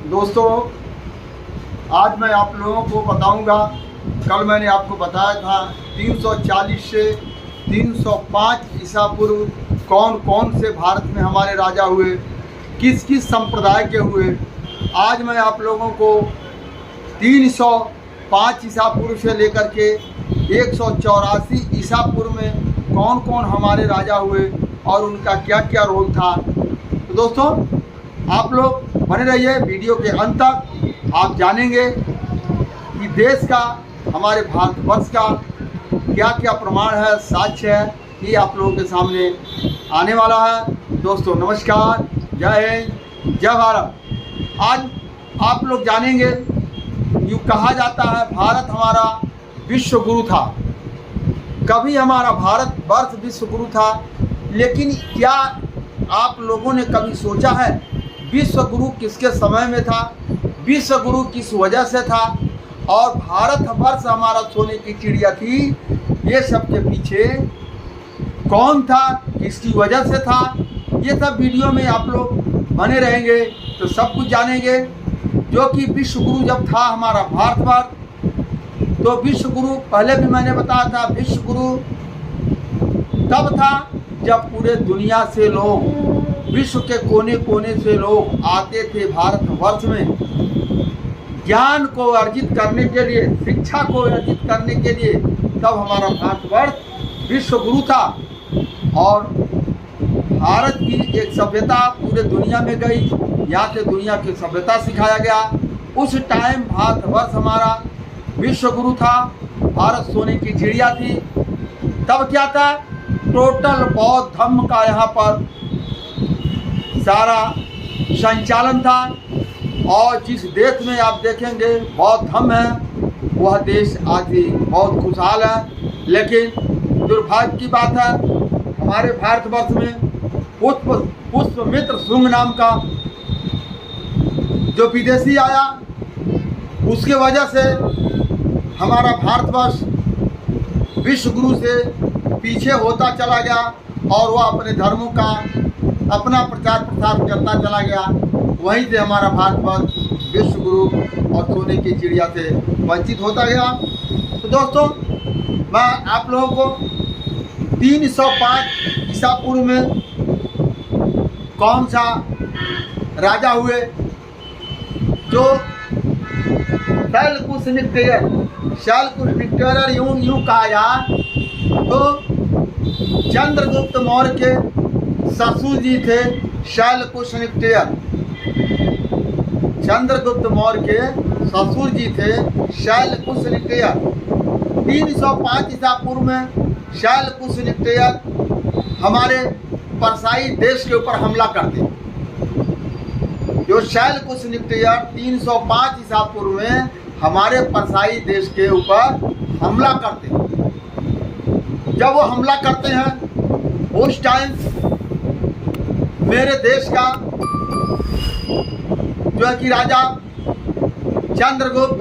दोस्तों, आज मैं आप लोगों को बताऊंगा, कल मैंने आपको बताया था 340 से 305 ईसा पूर्व कौन कौन से भारत में हमारे राजा हुए, किस किस संप्रदाय के हुए। आज मैं आप लोगों को 305 ईसा पूर्व से लेकर के 184 ईसा पूर्व में कौन कौन हमारे राजा हुए और उनका क्या क्या रोल था। तो दोस्तों, आप लोग बने रहिए वीडियो के अंत तक। आप जानेंगे कि देश का, हमारे भारतवर्ष का क्या क्या प्रमाण है, साक्ष्य है, ये आप लोगों के सामने आने वाला है। दोस्तों नमस्कार, जय हिंद, जय भारत। आज आप लोग जानेंगे, यूँ कहा जाता है भारत हमारा विश्व गुरु था। कभी हमारा भारतवर्ष विश्व गुरु था, लेकिन क्या आप लोगों ने कभी सोचा है विश्व गुरु किसके समय में था, विश्व गुरु किस वजह से था, और भारतवर्ष हमारा सोने की चिड़िया थी, ये सब के पीछे कौन था, किसकी वजह से था। ये सब वीडियो में आप लोग बने रहेंगे तो सब कुछ जानेंगे। जो कि विश्व गुरु जब था हमारा भारतवर्ष, तो विश्व गुरु पहले भी मैंने बताया था, विश्व गुरु तब था जब पूरे दुनिया से लोग, विश्व के कोने कोने से लोग आते थे भारतवर्ष में ज्ञान को अर्जित करने के लिए, शिक्षा को अर्जित करने के लिए। तब हमारा भारतवर्ष विश्व गुरु था और भारत की एक सभ्यता पूरे दुनिया में गई। यहाँ से दुनिया की सभ्यता सिखाया गया। उस टाइम भारतवर्ष हमारा विश्व गुरु था, भारत सोने की चिड़िया थी। तब क्या था, टोटल बौद्ध धर्म का यहाँ पर सारा संचालन था। और जिस देश में आप देखेंगे बौद्ध धर्म है, वह देश आज भी बहुत खुशहाल है। लेकिन दुर्भाग्य की बात है, हमारे भारतवर्ष में पुष्यमित्र शुंग नाम का जो विदेशी आया, उसके वजह से हमारा भारतवर्ष विश्व गुरु से पीछे होता चला गया और वह अपने धर्मों का अपना प्रचार प्रसार करता चला गया। वहीं से हमारा भारतवर्ष विश्व गुरु और सोने की चिड़िया से वंचित होता गया। तो दोस्तों, मैं आप लोगों को 305 ईसा पूर्व में कौन सा राजा हुए, जो शैलकुश निक्टेयर यूं कहा जाए तो चंद्रगुप्त मौर्य के ससुर जी थे शैलकुश निक्टेयर। चंद्रगुप्त मौर्य के ससुर जी थे शैलकुश निक्टेयर। 305 ईसा पूर्व में शैलकुश निक्टेयर हमारे परसाई देश के ऊपर हमला करते। जो शैलकुश निक्टेयर 305 ईसा पूर्व में हमारे परसाई देश के ऊपर हमला करते। जब वो हमला करते हैं, उस टाइम मेरे देश का जो है कि राजा चंद्रगुप्त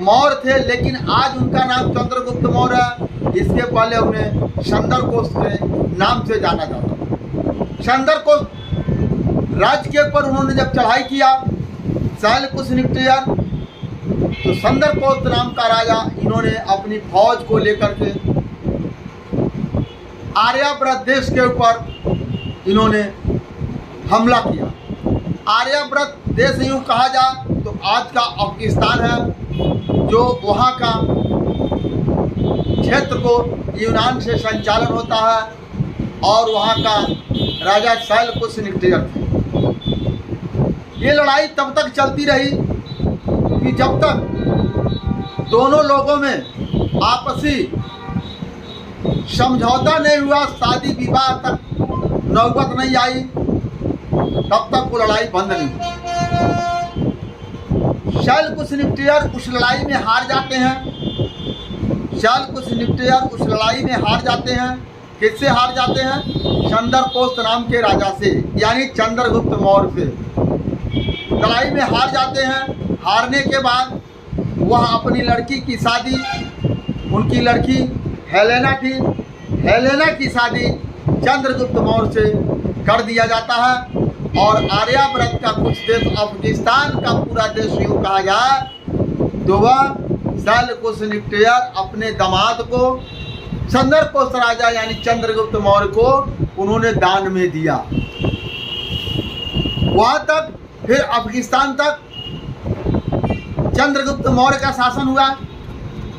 मौर्य थे, लेकिन आज उनका नाम चंद्रगुप्त मौर्य है। इसके पहले उन्हें चंद्रकोश के नाम से जाना जाता। चंद्रकोश राज्य के ऊपर उन्होंने जब चढ़ाई किया शैलकुश निक्टेयर, तो चंद्रकोश नाम का राजा, इन्होंने अपनी फौज को लेकर के आर्यावर्त देश के ऊपर इन्होंने हमला किया। आर्यावर्त देश यूँ कहा जाए तो आज का अफगानिस्तान है, जो वहाँ का क्षेत्र को यूनान से संचालन होता है और वहाँ का राजा शैलकुश निक्टेयर थे। ये लड़ाई तब तक चलती रही कि जब तक दोनों लोगों में आपसी समझौता नहीं हुआ, शादी विवाह तक नौबत नहीं आई, तब तक वो लड़ाई बंद नहीं हुई। शैलकुश निक्टेयर उस लड़ाई में हार जाते हैं। शैलकुश निक्टेयर उस लड़ाई में हार जाते हैं। किससे हार जाते हैं? चंद्रकोश नाम के राजा से, यानी चंद्रगुप्त मौर्य से लड़ाई में हार जाते हैं। हारने के बाद वह अपनी लड़की की शादी, उनकी लड़की हेलेना थी, हेलेना की शादी चंद्रगुप्त मौर्य से कर दिया जाता है। और आर्यावर्त का कुछ देश, अफगानिस्तान का पूरा देश यूँ कहा जाए तो वह शैलकुशनिक्टेयर अपने दामाद को चंद्रकोश राजा यानी चंद्रगुप्त मौर्य को उन्होंने दान में दिया। वहाँ तक फिर अफगानिस्तान तक चंद्रगुप्त मौर्य का शासन हुआ।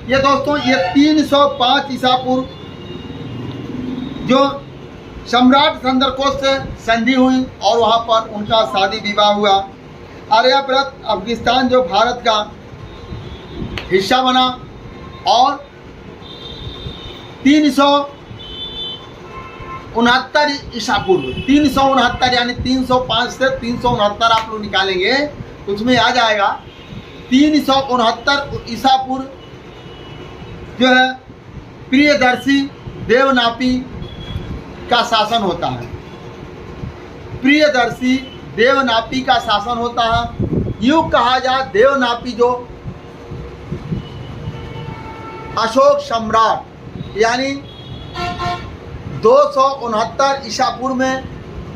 ये दोस्तों ये 305 ईसा पूर्व जो सम्राट चंद्रकोश से संधि हुई और वहाँ पर उनका शादी विवाह हुआ। आर्यावर्त अफगानिस्तान जो भारत का हिस्सा बना और 369 ईसा पूर्व 369 यानी 305 से 369 आप लोग निकालेंगे तो उसमें आ जाएगा 369 ईसा पूर्व जो है प्रियदर्शी देवनापी का शासन होता है। प्रियदर्शी देवनापी का शासन होता है। यूँ कहा जाए देवनापी जो अशोक सम्राट यानी 269 ईसा पूर्व में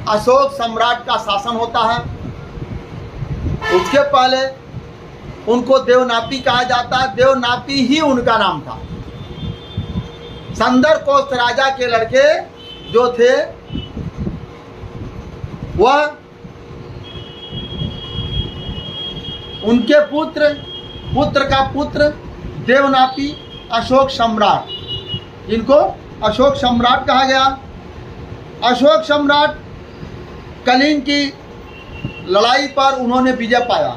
अशोक सम्राट का शासन होता है। उसके पहले उनको देवनापी कहा जाता है। देवनापी ही उनका नाम था। चंद्रकोश राजा के लड़के जो थे वह उनके पुत्र का पुत्र देवनापी अशोक सम्राट, इनको अशोक सम्राट कहा गया। अशोक सम्राट कलिंग की लड़ाई पर उन्होंने विजय पाया।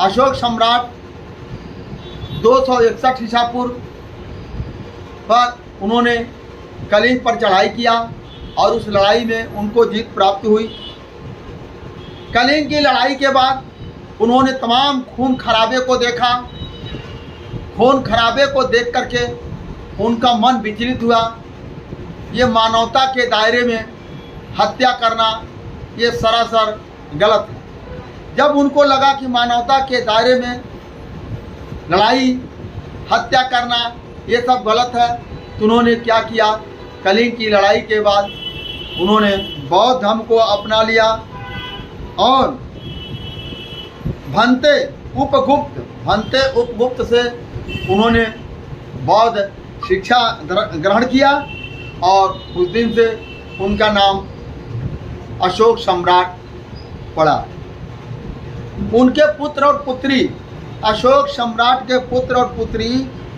अशोक सम्राट 261 ईसा पूर्व पर उन्होंने कलिंग पर चढ़ाई किया और उस लड़ाई में उनको जीत प्राप्त हुई। कलिंग की लड़ाई के बाद उन्होंने तमाम खून खराबे को देखा। खून खराबे को देख करके उनका मन विचलित हुआ। ये मानवता के दायरे में हत्या करना ये सरासर गलत है। जब उनको लगा कि मानवता के दायरे में लड़ाई हत्या करना ये सब गलत है तो उन्होंने क्या किया, कलिंग की लड़ाई के बाद उन्होंने बौद्ध धर्म को अपना लिया और भंते उपगुप्त से उन्होंने बौद्ध शिक्षा ग्रहण किया और उस दिन से उनका नाम अशोक सम्राट पड़ा। उनके पुत्र और पुत्री अशोक सम्राट के पुत्र और पुत्री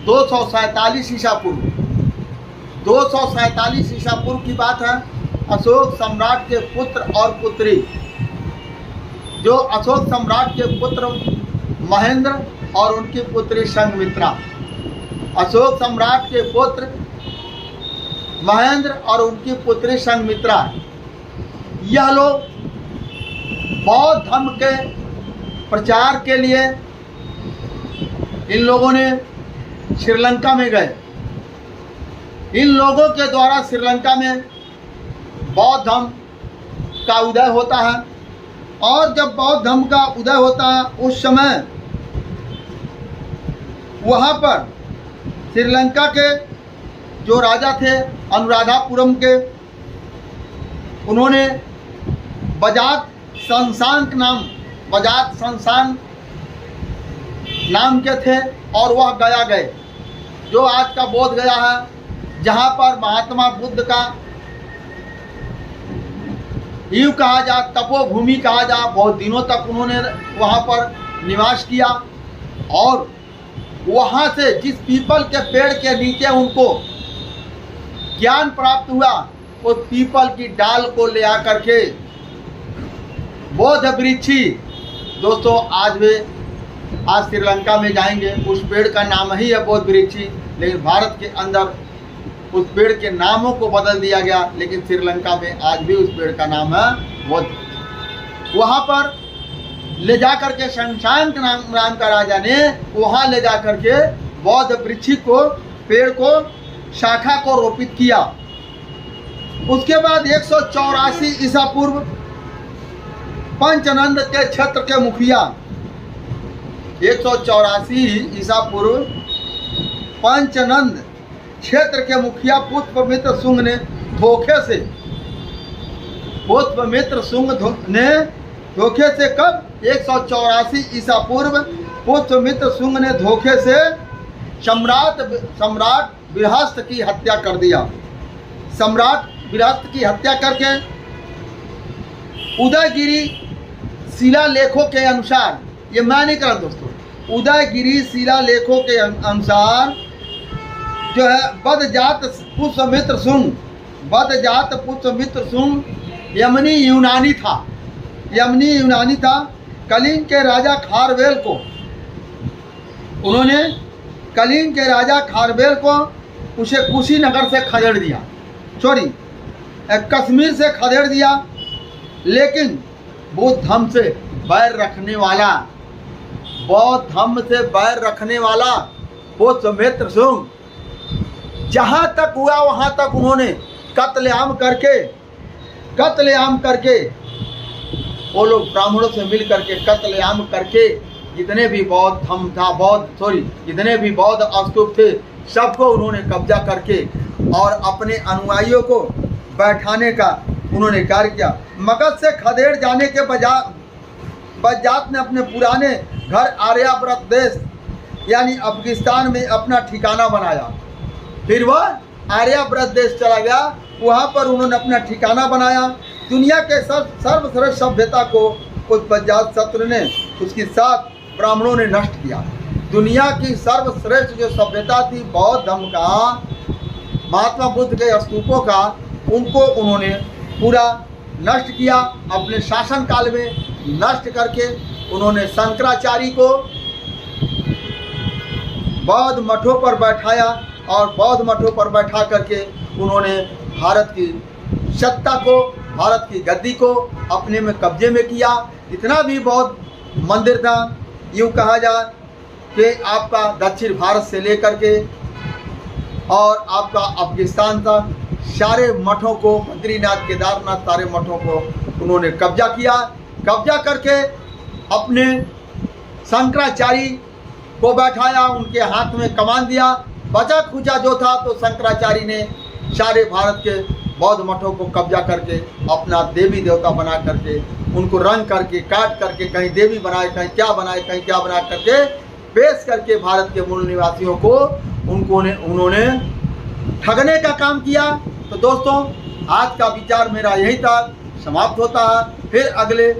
247 ईसा पूर्व 247 ईसा पूर्व की बात है। अशोक सम्राट के पुत्र और पुत्री जो अशोक सम्राट के पुत्र महेंद्र और उनकी पुत्री संघमित्रा। अशोक सम्राट के पुत्र महेंद्र और उनकी पुत्री संघमित्रा, यह लोग बौद्ध धर्म के प्रचार के लिए इन लोगों ने श्रीलंका में गए। इन लोगों के द्वारा श्रीलंका में बौद्ध धर्म का उदय होता है और जब बौद्ध धर्म का उदय होता है उस समय वहाँ पर श्रीलंका के जो राजा थे अनुराधापुरम के, उन्होंने बजात संसान नाम के थे और वह गया गए जो आज का बोध गया है, जहाँ पर महात्मा बुद्ध का यूँ कहा जा तपोभूमि कहा जा, बहुत दिनों तक उन्होंने वहाँ पर निवास किया और वहाँ से जिस पीपल के पेड़ के नीचे उनको ज्ञान प्राप्त हुआ उस पीपल की डाल को ले आकर के बौद्ध वृक्षी, दोस्तों आज श्रीलंका में जाएंगे उस पेड़ का नाम ही है बौद्ध वृक्षी, लेकिन भारत के अंदर उस पेड़ के नामों को बदल दिया गया, लेकिन श्रीलंका में आज भी उस पेड़ का नाम है बौद्ध। वहाँ पर ले जाकर के शशांक नाम का राजा ने वहाँ ले जाकर के बौद्ध वृक्षी को पेड़ को शाखा को रोपित किया। उसके बाद 184 ईसा पूर्व पंचनंद के क्षेत्र के मुखिया 184 ईसा पूर्व पंचनंद क्षेत्र के मुखिया पुष्पमित्र शुंग ने धोखे से कब? 184 ईसा पूर्व पुष्यमित्र शुंग ने धोखे से सम्राट बृहस्पति की हत्या कर दिया। सम्राट बृहस्पति की हत्या करके उदयगिरी शिलालेखों के अनुसार, ये मैं नहीं कर रहा दोस्तों, उदयगिरी शिलालेखों के अनुसार जो है बदजात पुष्यमित्र शुंग यमनी यूनानी था। कलिंग के राजा खारवेल को उन्होंने उसे कुशीनगर से खदेड़ दिया, कश्मीर से खदेड़ दिया। लेकिन बौद्ध धर्म से बैर रखने वाला पुष्यमित्र शुंग जहाँ तक हुआ वहाँ तक उन्होंने कत्लेआम करके वो लोग ब्राह्मणों से मिल करके कत्लेआम करके जितने भी बौद्ध धर्म था, जितने भी बौद्ध स्तूप थे, सबको उन्होंने कब्जा करके और अपने अनुयायियों को बैठाने का उन्होंने कार्य किया। मगध से खदेड़ जाने के बजात ने अपने पुराने घर आर्यावर्त देश यानी अफगानिस्तान में अपना ठिकाना बनाया। फिर वह आर्यावर्त देश चला गया, वहाँ पर उन्होंने अपना ठिकाना बनाया। दुनिया के सर्वश्रेष्ठ सभ्यता को उस बजात शत्रु ने, उसके साथ ब्राह्मणों ने नष्ट किया। दुनिया की सर्वश्रेष्ठ जो सभ्यता थी बौद्ध धर्म का, महात्मा बुद्ध के स्तूपों का, उनको उन्होंने पूरा नष्ट किया। अपने शासन काल में नष्ट करके उन्होंने शंकराचार्य को बौद्ध मठों पर बैठाया और बौद्ध मठों पर बैठा करके उन्होंने भारत की सत्ता को, भारत की गद्दी को अपने में कब्जे में किया। जितना भी बौद्ध मंदिर था, यूँ कहा जाए कि आपका दक्षिण भारत से लेकर के और आपका अफगानिस्तान था, सारे मठों को, बद्रीनाथ, केदारनाथ, सारे मठों को उन्होंने कब्जा किया। कब्जा करके अपने शंकराचार्य को बैठाया, उनके हाथ में कमान दिया। बचा खुचा जो था तो शंकराचार्य ने सारे भारत के बौद्ध मठों को कब्जा करके अपना देवी देवता बना करके उनको रंग करके काट करके कहीं देवी बनाए, कहीं क्या बनाए, कहीं क्या बना करके पेश करके भारत के मूल निवासियों को उन्होंने ठगने का काम किया। तो दोस्तों, आज का विचार मेरा यही था, समाप्त होता है। फिर अगले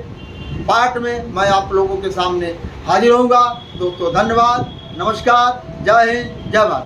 पार्ट में मैं आप लोगों के सामने हाजिर होऊंगा। दोस्तों धन्यवाद, नमस्कार, जय हिंद, जय भारत।